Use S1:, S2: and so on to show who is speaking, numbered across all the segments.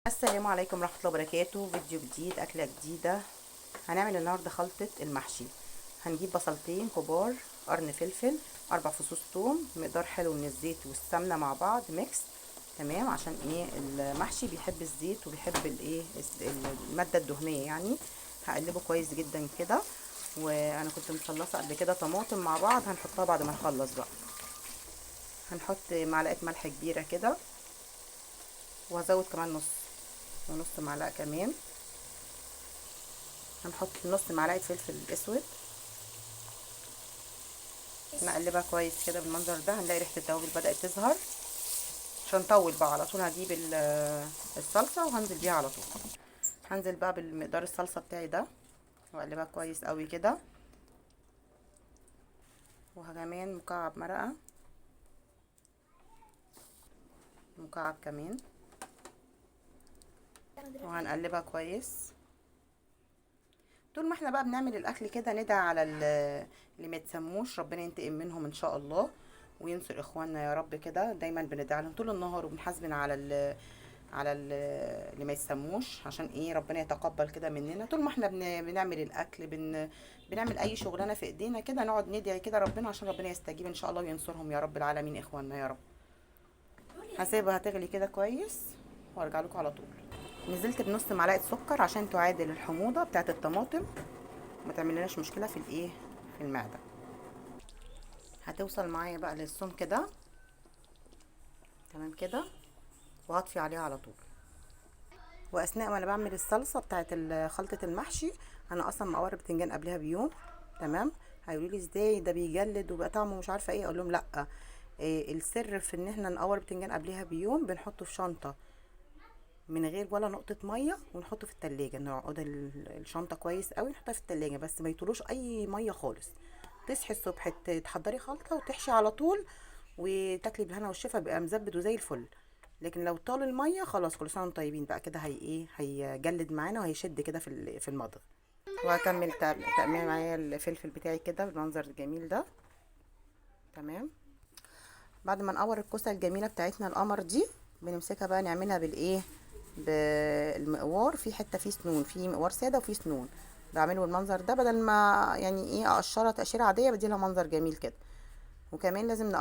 S1: السلام عليكم ورحمة الله وبركاته. فيديو جديد، أكلة جديدة. هنعمل النهاردة خلطة المحشي. هنجيب بصلتين كبار، قرن فلفل، 4 فصوص ثوم، مقدار حلو من الزيت والسمنة مع بعض ميكس. تمام، عشان ايه؟ المحشي بيحب الزيت وبيحب الايه المادة الدهنية يعني. هقلبه كويس جدا كده. وانا كنت مخلصة قبل كده طماطم مع بعض، هنحطها بعد ما نخلص بقى. هنحط معلقة ملح كبيرة كده، وهزود كمان نص معلقة كمان. هنحط نص معلقه فلفل اسود. نقلبها كويس كده بالمنظر ده. هنلاقي ريحه التوابل بدات تظهر. مش هنطول بقى، على طول هجيب الصلصه وهنزل بيها على طول. هنزل بقى بالمقدار الصلصه بتاعي ده واقلبها كويس قوي كده. وكمان مكعب مرقه، مكعب كمان، وهنقلبها كويس. طول ما احنا بقى بنعمل الاكل كده ندعي على اللي ما يتسموش، ربنا ينتقم منهم ان شاء الله وينصر اخواننا يا رب. كده دايما بندعي لهم طول النهار وبنحاسبن على اللي ما يتسموش، عشان ايه؟ ربنا يتقبل كده مننا. طول ما احنا بنعمل الاكل، بنعمل اي شغلانه في ايدينا كده، نقعد ندعي كده ربنا عشان ربنا يستجيب ان شاء الله وينصرهم يا رب العالمين اخواننا يا رب. هسيبها تغلي كده كويس وارجع لكم على طول. نزلت بنص معلقه سكر عشان تعادل الحموضه بتاعه الطماطم، ما تعملناش مشكله في الايه، في المعده. هتوصل معايا بقى للسم كده. تمام كده، وهطفي عليها على طول. واثناء ما انا بعمل الصلصه بتاعه خلطه المحشي، انا اصلا مقور بتنجان قبلها بيوم. تمام. هيقولوا لي ازاي ده بيجلد وبقى طعمه مش عارفه ايه؟ اقول لهم لا. إيه السر في ان احنا نقور بتنجان قبلها بيوم؟ بنحطه في شنطه من غير ولا نقطه ميه، ونحطه في التلاجة. نعقد الشنطه كويس قوي، نحطها في التلاجة بس ما يطولوش اي ميه خالص. تصحي الصبح تحضري خلطه وتحشي على طول وتاكلي بالهنا والشفا، بيبقى مزبد وزي الفل. لكن لو طال الميه خلاص، كل سنه وانتم طيبين بقى كده. هي ايه، هيجلد معانا وهيشد كده في المضغ. وهكمل تقميع معايا الفلفل بتاعي كده بالمنظر الجميل ده. تمام. بعد ما نقور الكوسه الجميله بتاعتنا القمر دي، بنمسكها بقى نعملها بالايه، بالمقوار. في حته فيه سنون، في مقوار ساده وفي سنون. بعمله بالمنظر ده بدل ما يعني ايه اقشرها تقشيره عاديه، بديلها منظر جميل كده. وكمان لازم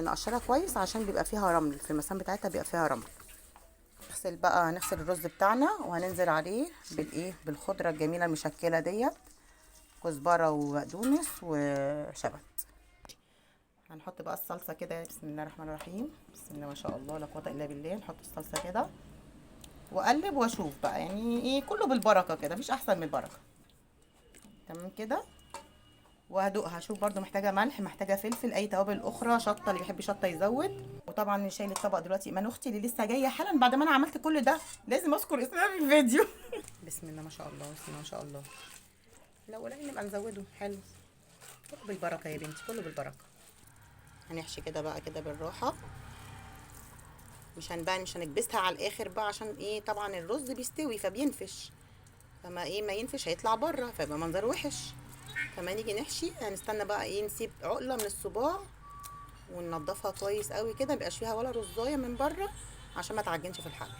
S1: نقشرها كويس عشان بيبقى فيها رمل، في المسام بتاعتها بيبقى فيها رمل. هنغسل الرز بتاعنا وهننزل عليه بالايه، بالخضره الجميله المشكله ديت، كزبره وبقدونس وشبت. هنحط بقى الصلصه كده. بسم الله الرحمن الرحيم، بسم الله ما شاء الله لا قوه الا بالله. نحط الصلصه كده واقلب واشوف بقى، يعني ايه، كله بالبركه كده، مفيش احسن من البركه. تمام كده. وهدوقها اشوف برضو محتاجه ملح، محتاجه فلفل، اي توابل اخرى، شطه اللي بيحب شطه يزود. وطبعا اللي شايل الطبق دلوقتي ايمان اختي اللي لسه جايه حالا بعد ما انا عملت كل ده، لازم اذكر اسمها في الفيديو. بسم الله ما شاء الله، بسم الله ما شاء الله. لو قليل نبقى نزوده. حلو، كله بالبركه يا بنتي، كله بالبركه. هنحشي كده بقى كده بالراحه، مش هنكبسها على الاخر بقى، عشان ايه؟ طبعا الرز بيستوي فبينفش، فما ايه، ما ينفش هيطلع بره فيبقى منظر وحش. فما نيجي نحشي هنستنى بقى ايه، نسيب عقله من الصباع وننضفها كويس قوي كده، مبقاش فيها ولا رزايه من بره عشان ما تعجنش في الحل.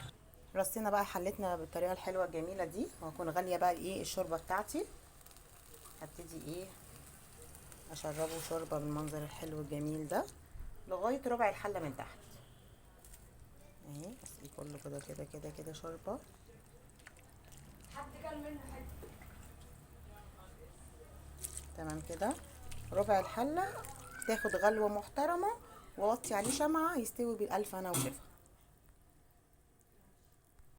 S1: رصينا بقى حلتنا بالطريقه الحلوه الجميله دي، وهكون غاليه بقى ايه الشوربه بتاعتي. هبتدي ايه، اشربه شوربه بالمنظر الحلو الجميل ده لغايه ربع الحله من تحت اهي. بس كله كده كده كده كده شوربه. تمام كده. ربع الحله تاخد غلوه محترمه، ووطي عليه شمعه يستوي بالالف انا وشفا.